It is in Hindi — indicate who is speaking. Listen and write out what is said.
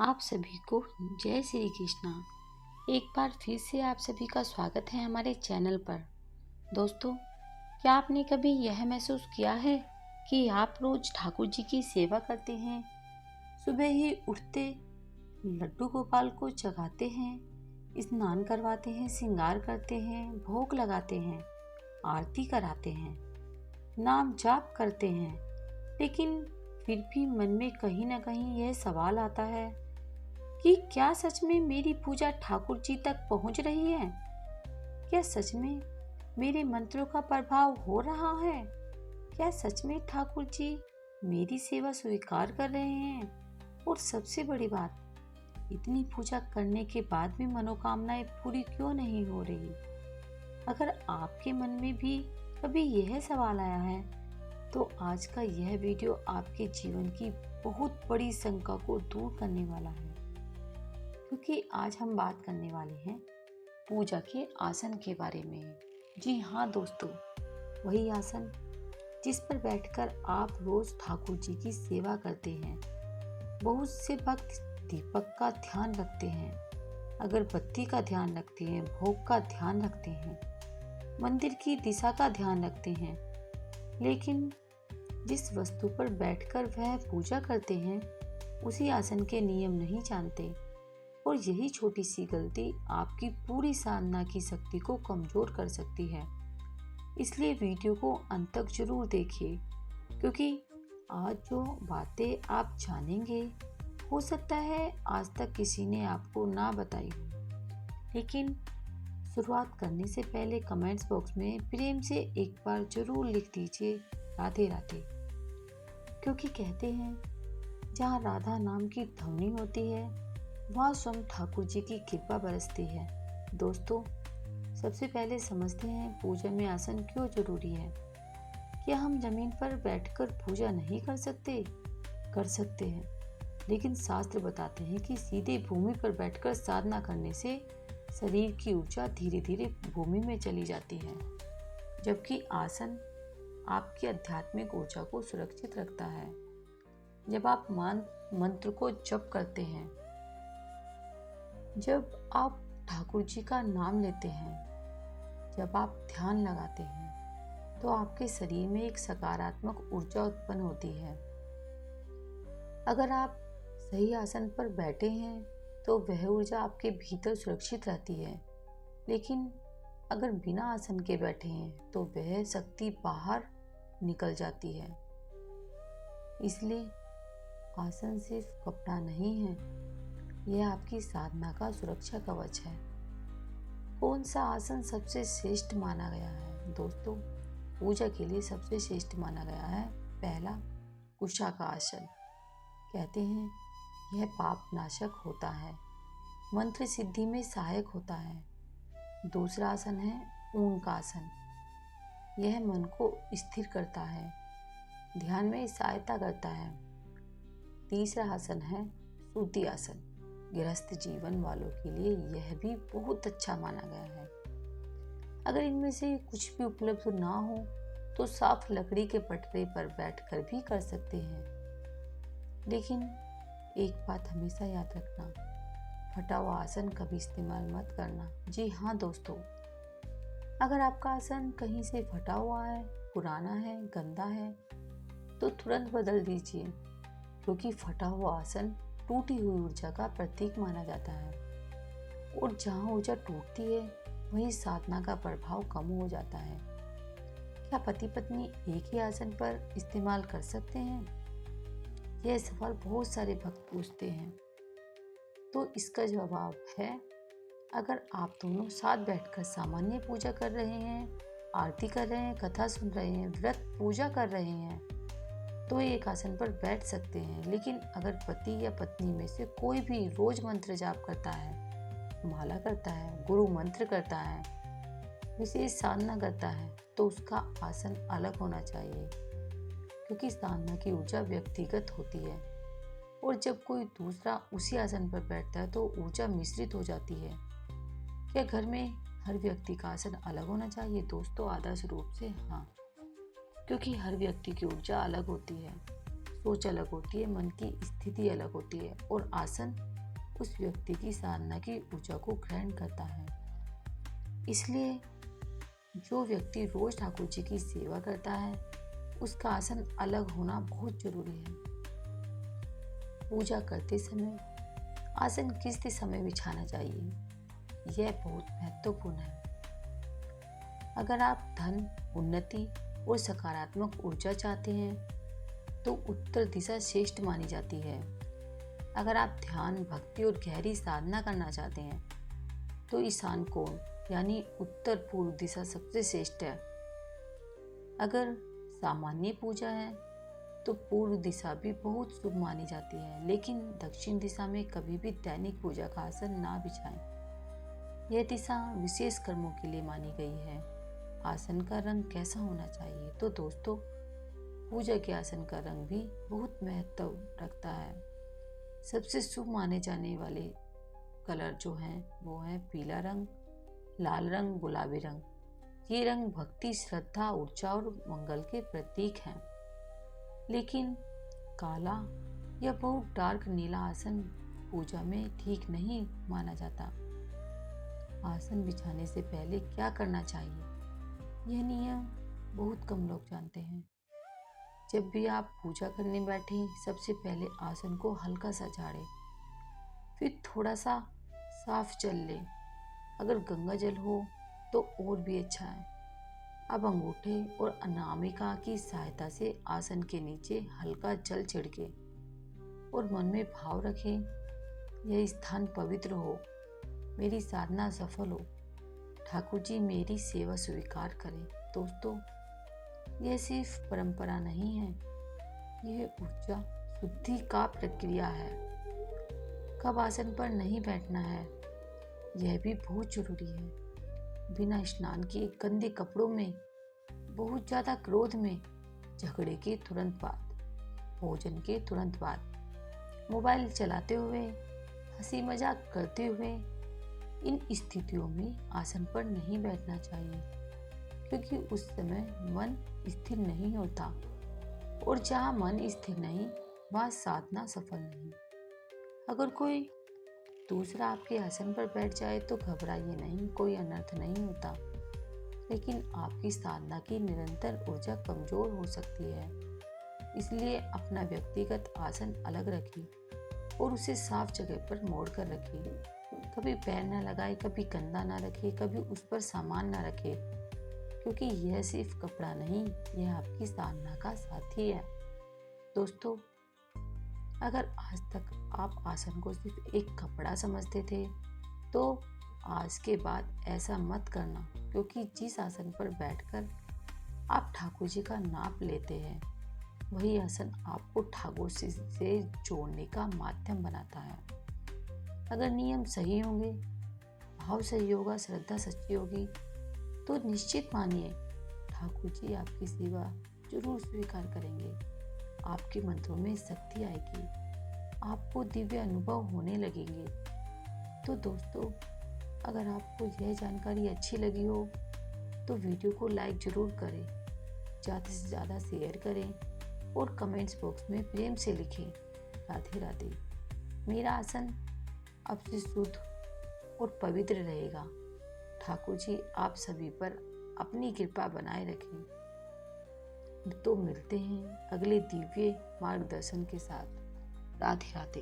Speaker 1: आप सभी को जय श्री कृष्णा। एक बार फिर से आप सभी का स्वागत है हमारे चैनल पर। दोस्तों, क्या आपने कभी यह महसूस किया है कि आप रोज ठाकुर जी की सेवा करते हैं? सुबह ही उठते लड्डू गोपाल को जगाते हैं, स्नान करवाते हैं, श्रृंगार करते हैं, भोग लगाते हैं, आरती कराते हैं, नाम जाप करते हैं, लेकिन फिर भी मन में कहीं ना कहीं यह सवाल आता है कि क्या सच में मेरी पूजा ठाकुर जी तक पहुंच रही है? क्या सच में मेरे मंत्रों का प्रभाव हो रहा है? क्या सच में ठाकुर जी मेरी सेवा स्वीकार कर रहे हैं? और सबसे बड़ी बात, इतनी पूजा करने के बाद भी मनोकामनाएं पूरी क्यों नहीं हो रही? अगर आपके मन में भी कभी यह सवाल आया है तो आज का यह वीडियो आपके जीवन की बहुत बड़ी शंका को दूर करने वाला है, क्योंकि आज हम बात करने वाले हैं पूजा के आसन के बारे में। जी हाँ दोस्तों, वही आसन जिस पर बैठकर आप रोज ठाकुर जी की सेवा करते हैं। बहुत से भक्त दीपक का ध्यान रखते हैं, अगरबत्ती का ध्यान रखते हैं, भोग का ध्यान रखते हैं, मंदिर की दिशा का ध्यान रखते हैं, लेकिन जिस वस्तु पर बैठकर वह पूजा करते हैं उसी आसन के नियम नहीं जानते। और यही छोटी सी गलती आपकी पूरी साधना की शक्ति को कमजोर कर सकती है। इसलिए वीडियो को अंत तक जरूर देखिए, क्योंकि आज जो बातें आप जानेंगे हो सकता है आज तक किसी ने आपको ना बताई हो। लेकिन शुरुआत करने से पहले कमेंट्स बॉक्स में प्रेम से एक बार जरूर लिख दीजिए राधे राधे, क्योंकि कहते हैं जहाँ राधा नाम की ध्वनि होती है वहाँ स्वयं ठाकुर जी की कृपा बरसती है। दोस्तों, सबसे पहले समझते हैं पूजा में आसन क्यों जरूरी है। क्या हम जमीन पर बैठकर पूजा नहीं कर सकते? कर सकते हैं, लेकिन शास्त्र बताते हैं कि सीधे भूमि पर बैठकर साधना करने से शरीर की ऊर्जा धीरे धीरे भूमि में चली जाती है, जबकि आसन आपकी आध्यात्मिक ऊर्जा को सुरक्षित रखता है। जब आप मंत्र को जप करते हैं, जब आप ठाकुर जी का नाम लेते हैं, जब आप ध्यान लगाते हैं, तो आपके शरीर में एक सकारात्मक ऊर्जा उत्पन्न होती है। अगर आप सही आसन पर बैठे हैं तो वह ऊर्जा आपके भीतर सुरक्षित रहती है, लेकिन अगर बिना आसन के बैठे हैं तो वह शक्ति बाहर निकल जाती है। इसलिए आसन सिर्फ कपड़ा नहीं है, यह आपकी साधना का सुरक्षा कवच है। कौन सा आसन सबसे श्रेष्ठ माना गया है? दोस्तों, पूजा के लिए सबसे श्रेष्ठ माना गया है पहला, कुशा का आसन। कहते हैं यह पाप नाशक होता है, मंत्र सिद्धि में सहायक होता है। दूसरा आसन है ऊन का आसन। यह मन को स्थिर करता है, ध्यान में सहायता करता है। तीसरा आसन है सूती आसन। गृहस्थ जीवन वालों के लिए यह भी बहुत अच्छा माना गया है। अगर इनमें से कुछ भी उपलब्ध ना हो तो साफ लकड़ी के पटरे पर बैठकर भी कर सकते हैं। लेकिन एक बात हमेशा याद रखना, फटा हुआ आसन कभी इस्तेमाल मत करना। जी हाँ दोस्तों, अगर आपका आसन कहीं से फटा हुआ है, पुराना है, गंदा है, तो तुरंत बदल दीजिए, क्योंकि फटा हुआ आसन टूटी हुई ऊर्जा का प्रतीक माना जाता है। और जहाँ ऊर्जा टूटती है वहीं साधना का प्रभाव कम हो जाता है। क्या पति पत्नी एक ही आसन पर इस्तेमाल कर सकते हैं? यह सवाल बहुत सारे भक्त पूछते हैं। तो इसका जवाब है, अगर आप दोनों साथ बैठकर सामान्य पूजा कर रहे हैं, आरती कर रहे हैं, कथा सुन रहे हैं, व्रत पूजा कर रहे हैं, तो एक आसन पर बैठ सकते हैं। लेकिन अगर पति या पत्नी में से कोई भी रोज मंत्र जाप करता है, माला करता है, गुरु मंत्र करता है, विशेष साधना करता है, तो उसका आसन अलग होना चाहिए, क्योंकि साधना की ऊर्जा व्यक्तिगत होती है। और जब कोई दूसरा उसी आसन पर बैठता है तो ऊर्जा मिश्रित हो जाती है। क्या घर में हर व्यक्ति का आसन अलग होना चाहिए? दोस्तों, आदर्श रूप से हाँ, क्योंकि हर व्यक्ति की ऊर्जा अलग होती है। सोच अलग होती है, मन की स्थिति अलग होती है और आसन उस व्यक्ति की साधना की ऊर्जा को ग्रहण करता है। इसलिए जो व्यक्ति रोज ठाकुर जी की सेवा करता है उसका आसन अलग होना बहुत जरूरी है। पूजा करते समय आसन किस दिशा में बिछाना चाहिए, यह बहुत महत्वपूर्ण है। अगर आप धन, उन्नति और सकारात्मक ऊर्जा चाहते हैं तो उत्तर दिशा श्रेष्ठ मानी जाती है। अगर आप ध्यान, भक्ति और गहरी साधना करना चाहते हैं तो ईशान कोण यानी उत्तर पूर्व दिशा सबसे श्रेष्ठ है। अगर सामान्य पूजा है तो पूर्व दिशा भी बहुत शुभ मानी जाती है, लेकिन दक्षिण दिशा में कभी भी दैनिक पूजा का आसन ना बिछाएं। यह दिशा विशेष कर्मों के लिए मानी गई है। आसन का रंग कैसा होना चाहिए? तो दोस्तों, पूजा के आसन का रंग भी बहुत महत्व रखता है। सबसे शुभ माने जाने वाले कलर जो हैं वो है पीला रंग, लाल रंग, गुलाबी रंग। ये रंग भक्ति, श्रद्धा, ऊर्जा और मंगल के प्रतीक हैं। लेकिन काला या बहुत डार्क नीला आसन पूजा में ठीक नहीं माना जाता। आसन बिछाने से पहले क्या करना चाहिए, यह नियम बहुत कम लोग जानते हैं। जब भी आप पूजा करने बैठें, सबसे पहले आसन को हल्का सा झाड़ें, फिर थोड़ा सा साफ जल लें। अगर गंगा जल हो तो और भी अच्छा है। अब अंगूठे और अनामिका की सहायता से आसन के नीचे हल्का जल छिड़के और मन में भाव रखें, यह स्थान पवित्र हो, मेरी साधना सफल हो, ठाकुर जी मेरी सेवा स्वीकार करें। दोस्तों, यह सिर्फ परंपरा नहीं है, यह ऊर्जा शुद्धि का प्रक्रिया है। कब आसन पर नहीं बैठना है, यह भी बहुत जरूरी है। बिना स्नान किए, गंदे कपड़ों में, बहुत ज्यादा क्रोध में, झगड़े के तुरंत बाद, भोजन के तुरंत बाद, मोबाइल चलाते हुए, हंसी मजाक करते हुए, इन स्थितियों में आसन पर नहीं बैठना चाहिए, क्योंकि उस समय मन स्थिर नहीं होता और जहाँ मन स्थिर नहीं, वहाँ साधना सफल नहीं। अगर कोई दूसरा आपके आसन पर बैठ जाए तो घबराइए नहीं, कोई अनर्थ नहीं होता, लेकिन आपकी साधना की निरंतर ऊर्जा कमजोर हो सकती है। इसलिए अपना व्यक्तिगत आसन अलग रखिए और उसे साफ जगह पर मोड़ कर रखिए। कभी पैर न लगाए, कभी गंदा ना रखे, कभी उस पर सामान ना रखे, क्योंकि यह सिर्फ कपड़ा नहीं, यह आपकी साधना का साथी है। दोस्तों, अगर आज तक आप आसन को सिर्फ एक कपड़ा समझते थे तो आज के बाद ऐसा मत करना, क्योंकि जिस आसन पर बैठकर आप ठाकुर जी का नाम लेते हैं, वही आसन आपको ठाकुर जी से जोड़ने का माध्यम बनाता है। अगर नियम सही होंगे, भाव सही होगा, श्रद्धा सच्ची होगी, तो निश्चित मानिए ठाकुर जी आपकी सेवा जरूर स्वीकार करेंगे। आपके मंत्रों में शक्ति आएगी, आपको दिव्य अनुभव होने लगेंगे। तो दोस्तों, अगर आपको यह जानकारी अच्छी लगी हो तो वीडियो को लाइक जरूर करें, ज़्यादा से ज़्यादा शेयर करें और कमेंट्स बॉक्स में प्रेम से लिखें, राधे राधे। मेरा आसन अब से शुद्ध और पवित्र रहेगा। ठाकुर जी आप सभी पर अपनी कृपा बनाए रखें। तो मिलते हैं अगले दिव्य मार्गदर्शन के साथ। राधे राधे।